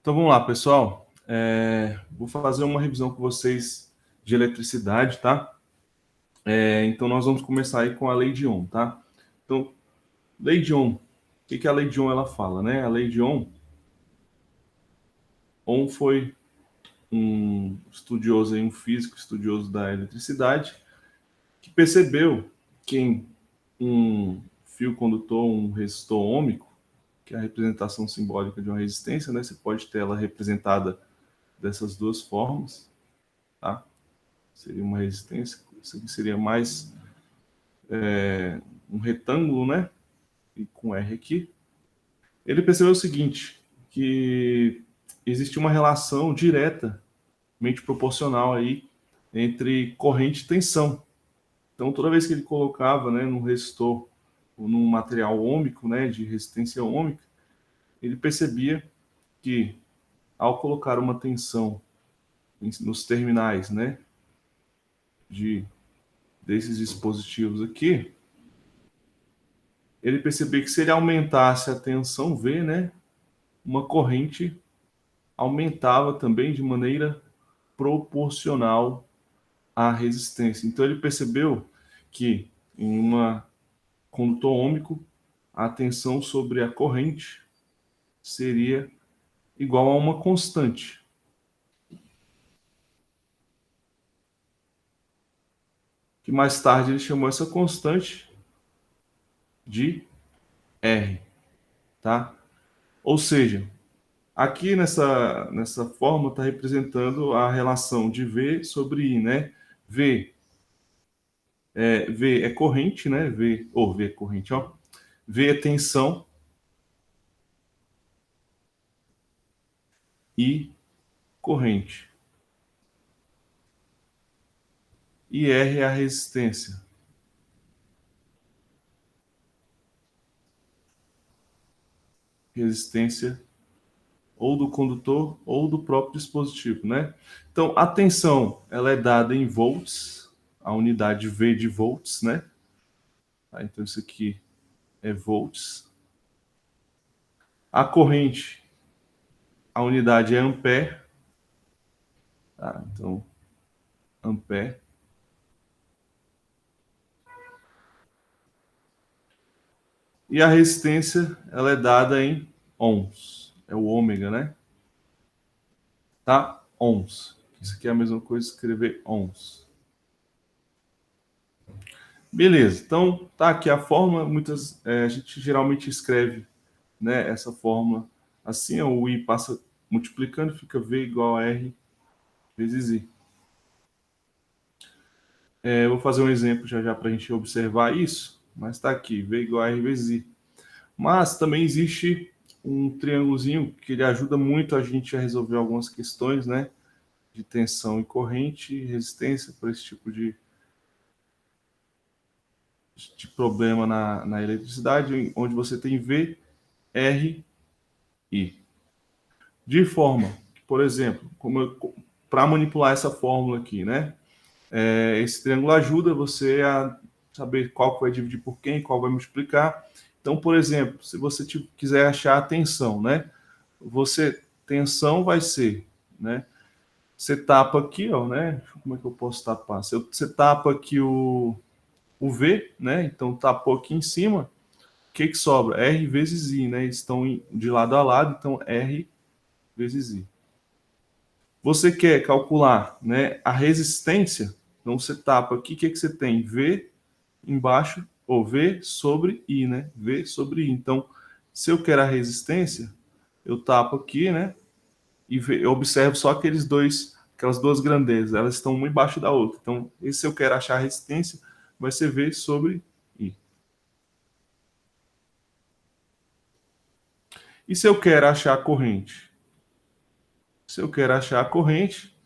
Então vamos lá, pessoal. Vou fazer uma revisão com vocês de eletricidade, tá? Então nós vamos começar aí com a lei de Ohm, tá? Então, lei de Ohm. O que a lei de Ohm ela fala, né? A lei de Ohm foi um estudioso aí, um físico estudioso da eletricidade, que percebeu que em um fio condutor, um resistor ôhmico, que é a representação simbólica de uma resistência, né? Você pode ter ela representada dessas duas formas, tá? Seria uma resistência, isso aqui seria mais um retângulo, né? E com R aqui. Ele percebeu o seguinte, que existe uma relação diretamente proporcional aí entre corrente e tensão. Então, toda vez que ele colocava, né, num resistor ou num material ôhmico, né, de resistência ôhmica, ele percebia que ao colocar uma tensão nos terminais, né, desses dispositivos aqui, ele percebeu que se ele aumentasse a tensão V, né, uma corrente aumentava também de maneira proporcional à resistência. Então ele percebeu que em um condutor ôhmico a tensão sobre a corrente seria igual a uma constante. Que mais tarde ele chamou essa constante de R, tá? Ou seja, aqui nessa forma está representando a relação de V sobre I, né? V V é corrente, né? V é corrente, ó. V é tensão e corrente. E R é a resistência. Resistência ou do condutor ou do próprio dispositivo, né? Então, a tensão, ela é dada em volts, a unidade V de volts, né? Então, isso aqui é volts. A corrente, a unidade é ampere. Tá? Então, ampere. E a resistência, ela é dada em ohms. É o ômega, né? Tá? Ohms. Isso aqui é a mesma coisa que escrever ohms. Beleza, então tá aqui a fórmula. A gente geralmente escreve, né, essa fórmula assim, ó, o I passa multiplicando, fica V igual a R vezes I. Eu vou fazer um exemplo já para a gente observar isso, mas está aqui, V igual a R vezes I. Mas também existe um triângulozinho que ele ajuda muito a gente a resolver algumas questões, né, de tensão e corrente e resistência para esse tipo de problema na eletricidade, onde você tem V, R, I. De forma, por exemplo, para manipular essa fórmula aqui, né? Esse triângulo ajuda você a saber qual vai dividir por quem, qual vai multiplicar. Então, por exemplo, se você quiser achar a tensão, né? Tensão vai ser, né? Você tapa aqui, ó, né? Como é que eu posso tapar? Você tapa aqui o V, né? Então tapou aqui em cima. O que sobra? R vezes I, né? Eles estão de lado a lado, então R vezes I. Você quer calcular, né, a resistência, então você tapa aqui, o que você tem? V embaixo, ou V sobre I, né? V sobre I. Então, se eu quero a resistência, eu tapo aqui, né? E eu observo só aquelas duas grandezas, elas estão uma embaixo da outra. Então, se eu quero achar a resistência, vai ser V sobre I. E se eu quero achar a corrente? Se eu quero achar a corrente,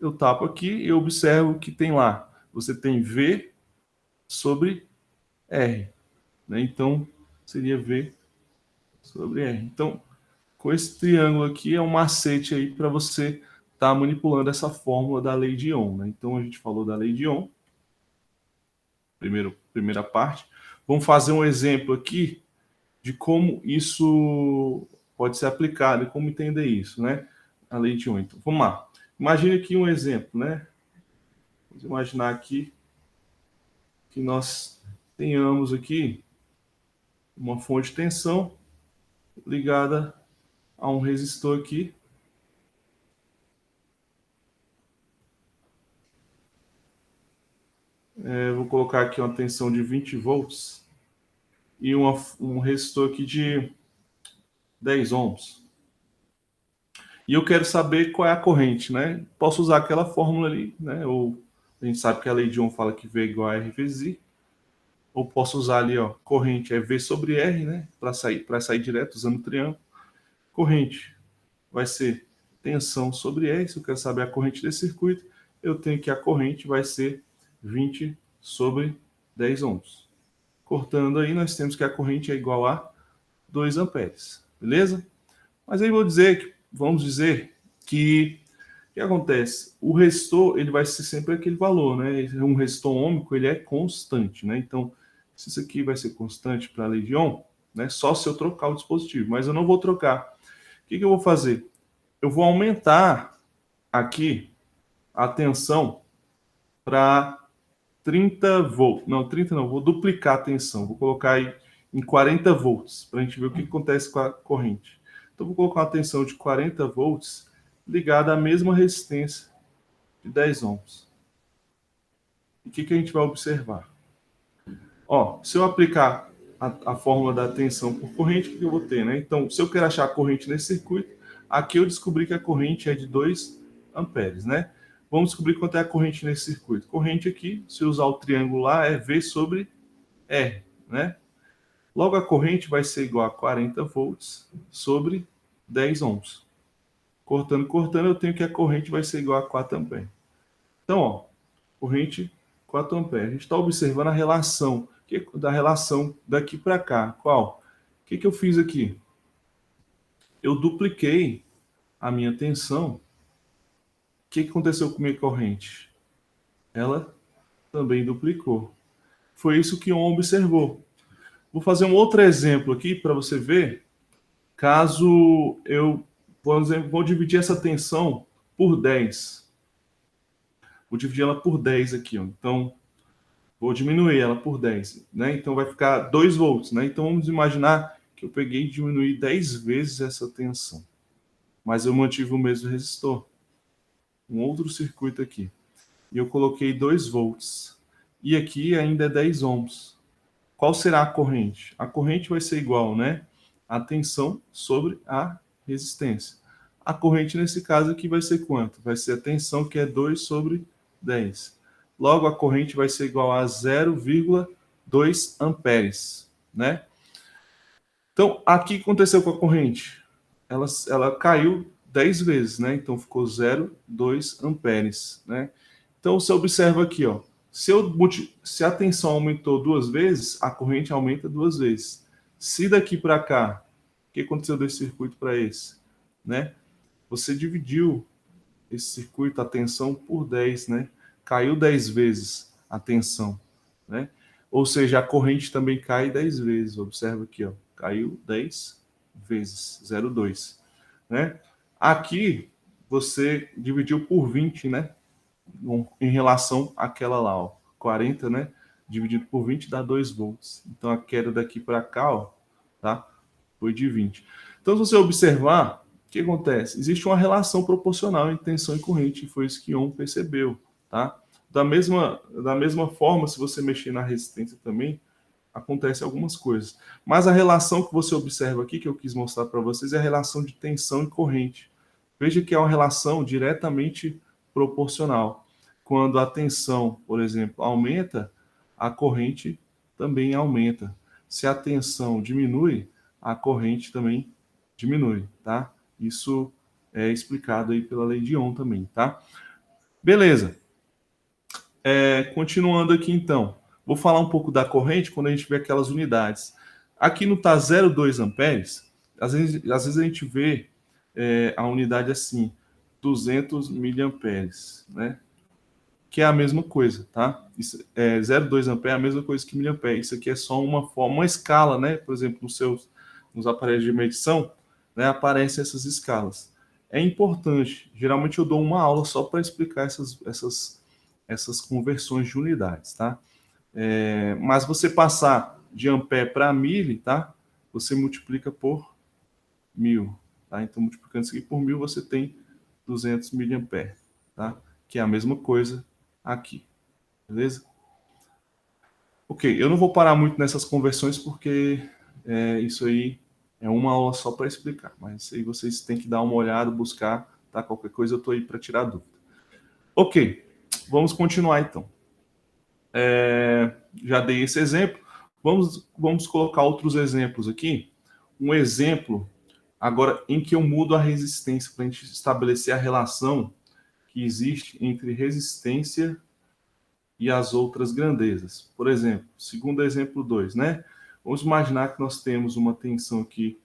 eu tapo aqui e observo que tem lá. Você tem V sobre R. Né? Então, seria V sobre R. Então, com esse triângulo aqui, é um macete aí para você estar manipulando essa fórmula da lei de Ohm. Né? Então, a gente falou da lei de Ohm, primeira parte. Vamos fazer um exemplo aqui de como isso pode ser aplicado e como entender isso, né? A lei de Ohm. Então, vamos lá. Imagine aqui um exemplo, né? Vamos imaginar aqui que nós tenhamos aqui uma fonte de tensão ligada a um resistor aqui. Vou colocar aqui uma tensão de 20 volts e um resistor aqui de 10 ohms. E eu quero saber qual é a corrente, né? Posso usar aquela fórmula ali, né? Ou a gente sabe que a lei de Ohm fala que V é igual a R vezes I. Ou posso usar ali, ó, corrente é V sobre R, né? Para sair direto usando o triângulo. Corrente vai ser tensão sobre R. Se eu quero saber a corrente desse circuito, eu tenho que a corrente vai ser 20 sobre 10 ohms. Cortando aí, nós temos que a corrente é igual a 2 amperes, beleza? Mas aí vamos dizer que o que acontece? O resistor, ele vai ser sempre aquele valor, né? Um resistor ôhmico, ele é constante, né? Então, se isso aqui vai ser constante para a lei de Ohm, né? Só se eu trocar o dispositivo, mas eu não vou trocar. O que eu vou fazer? Eu vou aumentar aqui a tensão para 30 volts. Não, 30 não, vou duplicar a tensão. Vou colocar aí em 40 volts, para a gente ver o que acontece com a corrente. Então, vou colocar uma tensão de 40 volts ligada à mesma resistência de 10 ohms. E o que a gente vai observar? Ó, se eu aplicar a fórmula da tensão por corrente, o que eu vou ter, né? Então, se eu quero achar a corrente nesse circuito, aqui eu descobri que a corrente é de 2 amperes, né? Vamos descobrir quanto é a corrente nesse circuito. Corrente aqui, se eu usar o triângulo lá, é V sobre R, né? Logo, a corrente vai ser igual a 40 volts sobre 10 ohms. Cortando, eu tenho que a corrente vai ser igual a 4 amperes. Então, ó, corrente 4 amperes. A gente está observando a relação, da relação daqui para cá. Qual? O que eu fiz aqui? Eu dupliquei a minha tensão. O que aconteceu com a minha corrente? Ela também duplicou. Foi isso que Ohm observou. Vou fazer um outro exemplo aqui para você ver. Caso eu, por exemplo, vou dividir essa tensão por 10. Vou dividir ela por 10 aqui, ó. Então, vou diminuir ela por 10, né? Então vai ficar 2 volts, né? Então vamos imaginar que eu peguei e diminuí 10 vezes essa tensão. Mas eu mantive o mesmo resistor. Um outro circuito aqui. E eu coloquei 2 volts. E aqui ainda é 10 ohms. Qual será a corrente? A corrente vai ser igual, né? A tensão sobre a resistência. A corrente nesse caso aqui vai ser quanto? Vai ser a tensão que é 2 sobre 10. Logo, a corrente vai ser igual a 0,2 amperes, né? Então, aqui aconteceu com a corrente. Ela caiu 10 vezes, né? Então, ficou 0,2 amperes, né? Então, você observa aqui, ó. Se a tensão aumentou 2 vezes, a corrente aumenta 2 vezes. Se daqui para cá, o que aconteceu desse circuito para esse? Né? Você dividiu esse circuito, a tensão, por 10, né? Caiu 10 vezes a tensão, né? Ou seja, a corrente também cai 10 vezes. Observa aqui, ó. Caiu 10 vezes, 0,2, né? Aqui, você dividiu por 20, né? Em relação àquela lá, ó, 40, né? Dividido por 20 dá 2 volts. Então a queda daqui para cá, ó, tá? Foi de 20. Então, se você observar, o que acontece? Existe uma relação proporcional entre tensão e corrente, e foi isso que Ohm percebeu, tá? Da mesma forma, se você mexer na resistência também, acontece algumas coisas. Mas a relação que você observa aqui, que eu quis mostrar para vocês, é a relação de tensão e corrente. Veja que é uma relação diretamente proporcional. Quando a tensão, por exemplo, aumenta, a corrente também aumenta. Se a tensão diminui, a corrente também diminui, tá? Isso é explicado aí pela lei de Ohm também, tá? Beleza. Continuando aqui então, vou falar um pouco da corrente quando a gente vê aquelas unidades. Aqui no tá 0,2 amperes, às vezes a gente vê a unidade assim, 200 miliamperes, né? Que é a mesma coisa, tá? 0,2 ampere é a mesma coisa que miliampere. Isso aqui é só uma escala, né? Por exemplo, nos aparelhos de medição, né, aparecem essas escalas. É importante, geralmente eu dou uma aula só para explicar essas conversões de unidades, tá? Mas você passar de ampere para milli, tá? Você multiplica por 1000, tá? Então, multiplicando isso aqui por 1000, você tem 200 miliampere, tá? Que é a mesma coisa aqui, beleza? Ok, eu não vou parar muito nessas conversões porque isso aí é uma aula só para explicar, mas isso aí vocês têm que dar uma olhada, buscar, tá? Qualquer coisa eu estou aí para tirar dúvida. Ok, vamos continuar então. Já dei esse exemplo, vamos colocar outros exemplos aqui. Um exemplo agora em que eu mudo a resistência para a gente estabelecer a relação que existe entre resistência e as outras grandezas. Por exemplo, segundo exemplo 2, né? Vamos imaginar que nós temos uma tensão aqui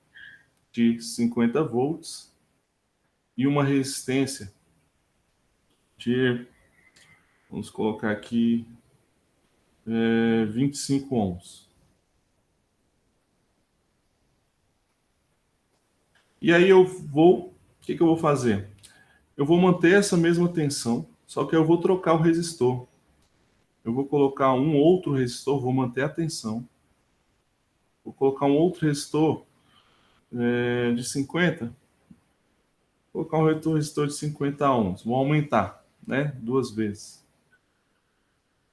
de 50 volts e uma resistência de, vamos colocar aqui, 25 ohms. E aí o que eu vou fazer? Eu vou manter essa mesma tensão, só que eu vou trocar o resistor. Eu vou colocar um outro resistor, vou manter a tensão. Vou colocar um outro resistor de 50. Vou colocar um resistor de 50 ohms. Vou aumentar, né? 2 vezes.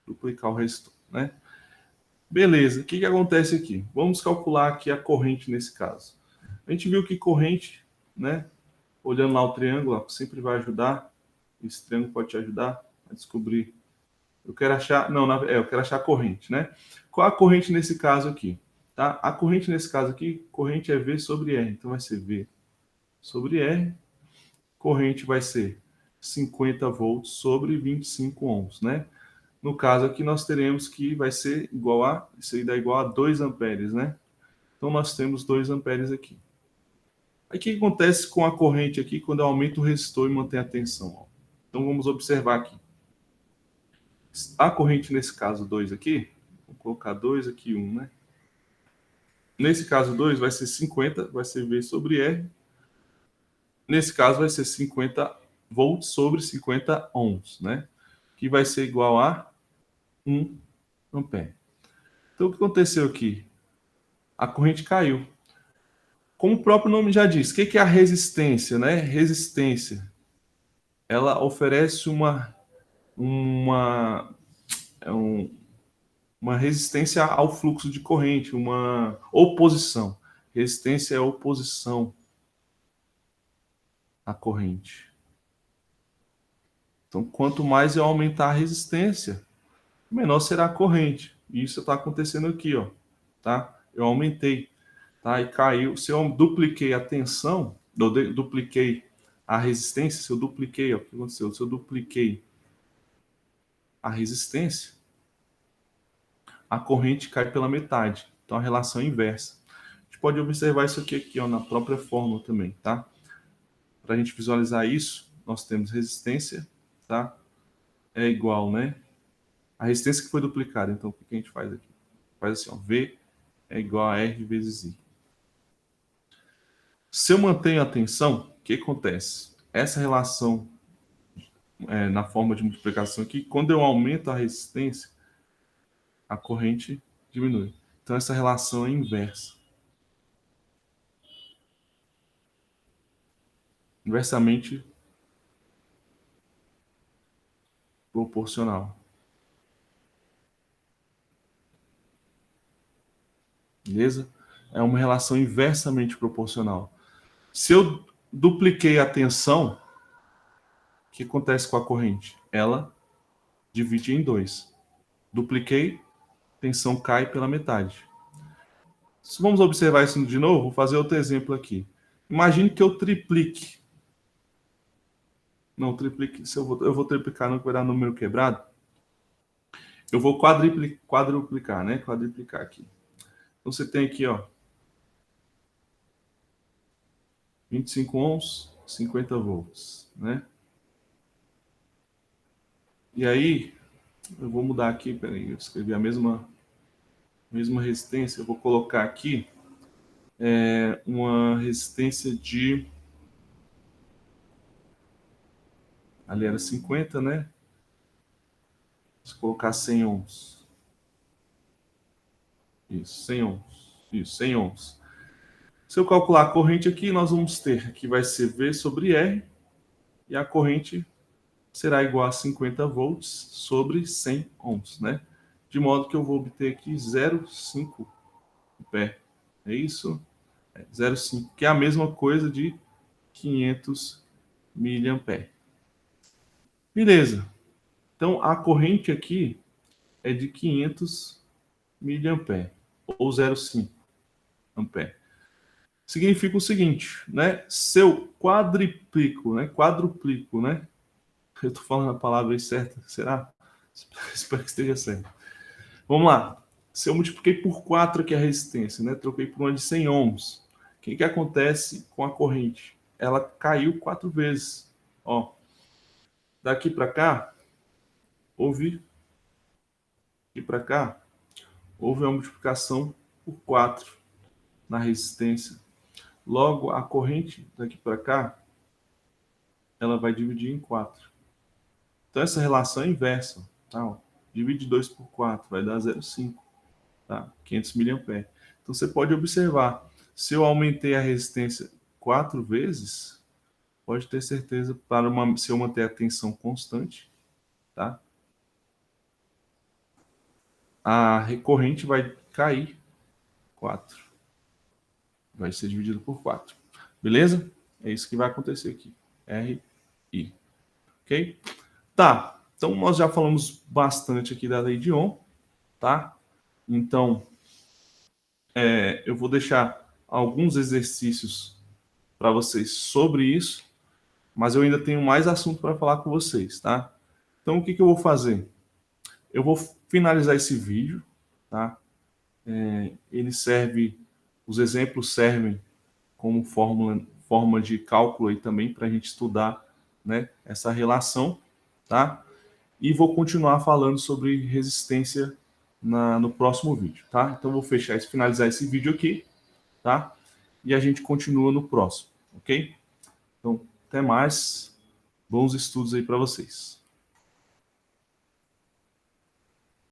Duplicar o resistor, né? Beleza, o que acontece aqui? Vamos calcular aqui a corrente nesse caso. A gente viu que corrente, né? Olhando lá o triângulo, ó, sempre vai ajudar. Esse triângulo pode te ajudar a descobrir. Eu quero achar, não, eu quero achar a corrente, né? Qual a corrente nesse caso aqui? Tá? A corrente nesse caso aqui, corrente é V sobre R. Então vai ser V sobre R. Corrente vai ser 50 volts sobre 25 ohms, né? No caso aqui nós teremos que vai ser igual a, isso aí dá igual a 2 amperes, né? Então nós temos 2 amperes aqui. Aí o que acontece com a corrente aqui quando eu aumento o resistor e mantenho a tensão? Então vamos observar aqui. A corrente nesse caso 2 aqui, vou colocar 2 aqui, 1, né? Nesse caso 2 vai ser 50, vai ser V sobre R. Nesse caso vai ser 50 volts sobre 50 ohms, né? Que vai ser igual a 1 ampere. Então o que aconteceu aqui? A corrente caiu. Como o próprio nome já diz, o que é a resistência, né? Resistência. Ela oferece uma, um, uma resistência ao fluxo de corrente, uma oposição. Resistência é oposição à corrente. Então, quanto mais eu aumentar a resistência, menor será a corrente. E isso está acontecendo aqui, ó, tá? Eu aumentei, tá? E caiu. Se eu dupliquei a tensão, eu dupliquei a resistência, se eu dupliquei, ó, o que aconteceu? Se eu dupliquei a resistência, a corrente cai pela metade. Então, a relação é inversa. A gente pode observar isso aqui ó, na própria fórmula também, tá? Para a gente visualizar isso, nós temos resistência, tá? É igual, né? A resistência que foi duplicada. Então, o que a gente faz aqui? Faz assim, ó, V é igual a R vezes I. Se eu mantenho a tensão, o que acontece? Essa relação na forma de multiplicação aqui, quando eu aumento a resistência, a corrente diminui. Então, essa relação é inversa. Inversamente proporcional. Beleza? É uma relação inversamente proporcional. Se eu dupliquei a tensão, o que acontece com a corrente? Ela divide em 2. Dupliquei, tensão cai pela metade. Vamos observar isso de novo? Vou fazer outro exemplo aqui. Imagine que eu triplique. Não, triplique. Se eu vou triplicar, não vai dar número quebrado. Eu vou quadruplicar, né? Quadruplicar aqui. Então você tem aqui, ó, 25 ohms, 50 volts, né? E aí, eu vou mudar aqui, peraí, eu escrevi a mesma resistência, eu vou colocar aqui uma resistência de... Ali era 50, né? Se colocar 100 ohms. Isso, 100 ohms. Isso, 100 ohms. Se eu calcular a corrente aqui, nós vamos ter que vai ser V sobre R, e a corrente será igual a 50 volts sobre 100 ohms, né? De modo que eu vou obter aqui 0,5 ampere. É isso? 0,5, que é a mesma coisa de 500 miliampere. Beleza. Então, a corrente aqui é de 500 miliampere, ou 0,5 ampere. Significa o seguinte, né? Se eu quadruplico, né? Eu estou falando a palavra aí certa, será? Espero que esteja certo. Vamos lá. Se eu multipliquei por 4 aqui a resistência, né? Troquei por uma de 100 ohms. O que acontece com a corrente? Ela caiu 4 vezes. Ó, daqui para cá, houve... Aqui para cá, houve uma multiplicação por 4 na resistência. Logo, a corrente daqui para cá, ela vai dividir em 4. Então, essa relação é inversa. Tá? Divide 2 por 4, vai dar 0,5. Tá? 500 miliamperes. Então, você pode observar, se eu aumentei a resistência 4 vezes, pode ter certeza, se eu manter a tensão constante, tá? A recorrente vai cair 4. Vai ser dividido por 4. Beleza? É isso que vai acontecer aqui. R, I. Ok? Tá. Então, nós já falamos bastante aqui da lei de Ohm, tá? Então, eu vou deixar alguns exercícios para vocês sobre isso, mas eu ainda tenho mais assunto para falar com vocês, tá? Então, o que eu vou fazer? Eu vou finalizar esse vídeo, tá? Ele serve, os exemplos servem como forma de cálculo aí também para a gente estudar, né, essa relação, tá? E vou continuar falando sobre resistência no próximo vídeo, tá? Então vou finalizar esse vídeo aqui, tá? E a gente continua no próximo, ok? Então, até mais. Bons estudos aí para vocês.